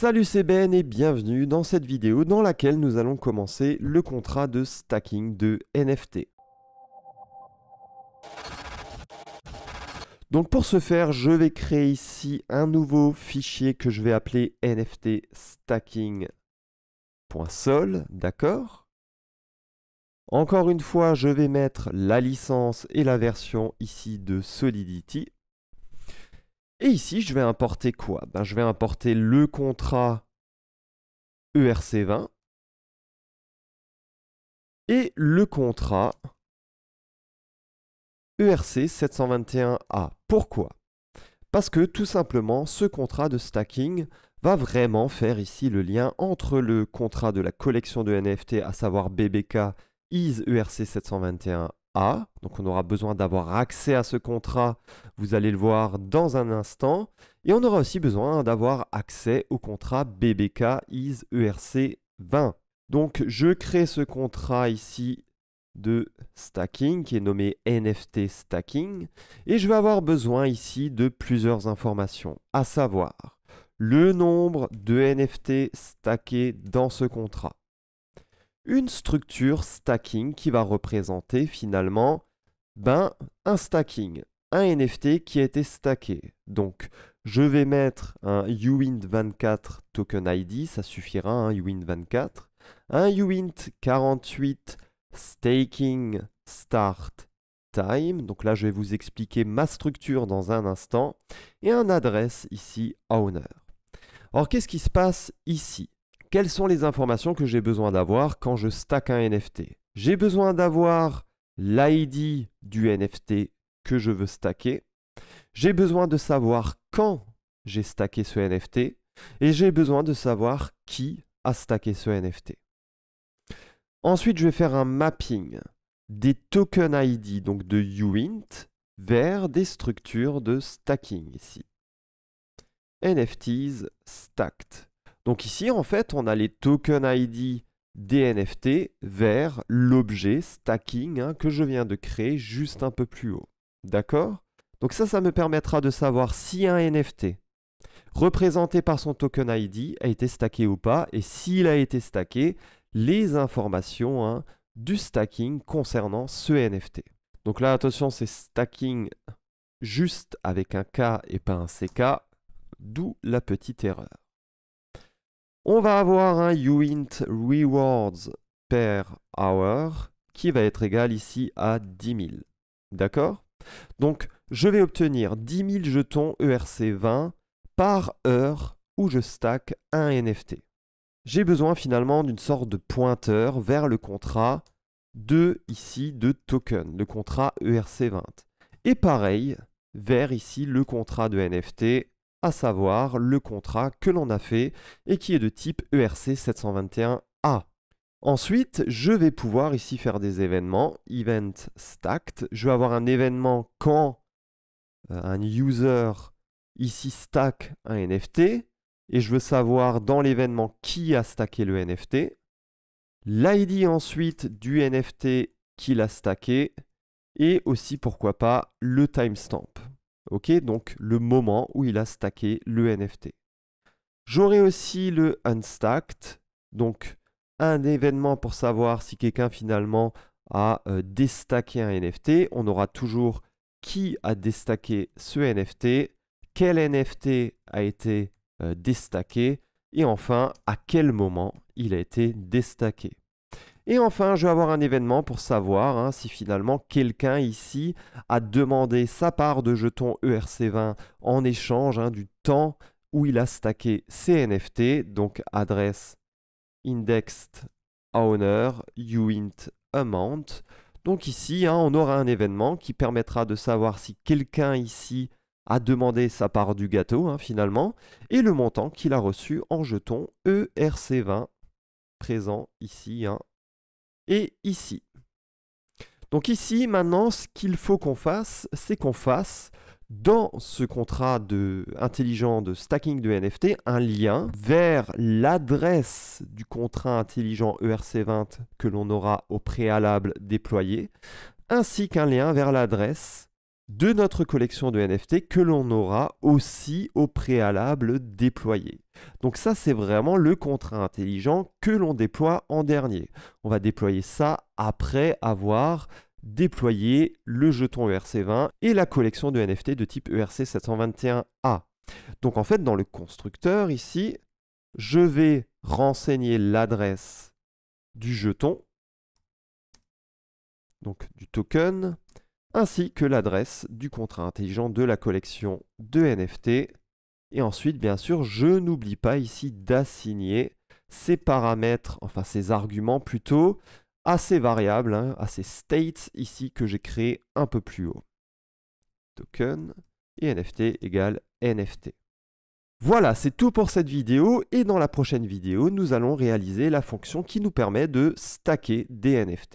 Salut, c'est Ben et bienvenue dans cette vidéo dans laquelle nous allons commencer le contrat de stacking de NFT. Donc pour ce faire, je vais créer ici un nouveau fichier que je vais appeler nftstacking.sol, d'accord? Encore une fois, je vais mettre la licence et la version ici de Solidity. Et ici, je vais importer quoi? Je vais importer le contrat ERC20 et le contrat ERC 721A. Pourquoi? Parce que tout simplement, ce contrat de stacking va vraiment faire ici le lien entre le contrat de la collection de NFT, à savoir BBK is ERC 721A. Donc on aura besoin d'avoir accès à ce contrat, vous allez le voir dans un instant. Et on aura aussi besoin d'avoir accès au contrat BBK is ERC 20. Donc je crée ce contrat ici de stacking qui est nommé NFT stacking et je vais avoir besoin ici de plusieurs informations, à savoir le nombre de NFT stackés dans ce contrat, une structure stacking qui va représenter finalement un stacking, un NFT qui a été stacké. Donc je vais mettre un uint24 token ID, ça suffira, un uint24, un uint48 staking start time, donc là je vais vous expliquer ma structure dans un instant, et un adresse ici owner. Alors qu'est-ce qui se passe ici? Quelles sont les informations que j'ai besoin d'avoir quand je stack un NFT? J'ai besoin d'avoir l'ID du NFT que je veux stacker, j'ai besoin de savoir quand j'ai stacké ce NFT, et j'ai besoin de savoir qui a stacké ce NFT. Ensuite, je vais faire un mapping des token ID, donc de uint, vers des structures de stacking ici. NFTs stacked. Donc ici, en fait, on a les token ID des NFT vers l'objet stacking que je viens de créer juste un peu plus haut. D'accord? Donc ça me permettra de savoir si un NFT représenté par son token ID a été stacké ou pas, et s'il a été stacké, les informations du stacking concernant ce NFT. Donc là, attention, c'est stacking juste avec un K et pas un CK, d'où la petite erreur. On va avoir un uint rewards per hour qui va être égal ici à 10 000. D'accord? Donc, je vais obtenir 10 000 jetons ERC20 par heure où je stack un NFT. J'ai besoin finalement d'une sorte de pointeur vers le contrat de token, le contrat ERC20. Et pareil, vers ici le contrat de NFT, à savoir le contrat que l'on a fait et qui est de type ERC 721A. Ensuite, je vais pouvoir ici faire des événements, event stacked. Je vais avoir un événement quand un user ici stack un NFT. Et je veux savoir dans l'événement qui a stacké le NFT, l'ID ensuite du NFT qu'il a stacké, et aussi, pourquoi pas, le timestamp. Ok, donc le moment où il a stacké le NFT. J'aurai aussi le unstacked, donc un événement pour savoir si quelqu'un finalement a déstacké un NFT. On aura toujours qui a déstacké ce NFT, quel NFT a été déstacké, et enfin, à quel moment il a été déstacké. Et enfin, je vais avoir un événement pour savoir si finalement quelqu'un ici a demandé sa part de jetons ERC20 en échange du temps où il a stacké ses NFT, donc adresse indexed owner uint amount. Donc ici, on aura un événement qui permettra de savoir si quelqu'un ici a demandé sa part du gâteau finalement, et le montant qu'il a reçu en jetons ERC20 présent ici et ici. Donc ici, maintenant, ce qu'il faut qu'on fasse, c'est qu'on fasse dans ce contrat intelligent de stacking de NFT un lien vers l'adresse du contrat intelligent ERC20 que l'on aura au préalable déployé, ainsi qu'un lien vers l'adresse de notre collection de NFT que l'on aura aussi au préalable déployé. Donc ça, c'est vraiment le contrat intelligent que l'on déploie en dernier. On va déployer ça après avoir déployé le jeton ERC20 et la collection de NFT de type ERC721A. Donc en fait, dans le constructeur ici, je vais renseigner l'adresse du jeton, donc du token, ainsi que l'adresse du contrat intelligent de la collection de NFT. Et ensuite, bien sûr, je n'oublie pas ici d'assigner ces paramètres, enfin ces arguments plutôt, à ces variables, à ces states ici que j'ai créés un peu plus haut. Token et NFT égale NFT. Voilà, c'est tout pour cette vidéo et dans la prochaine vidéo, nous allons réaliser la fonction qui nous permet de stacker des NFT.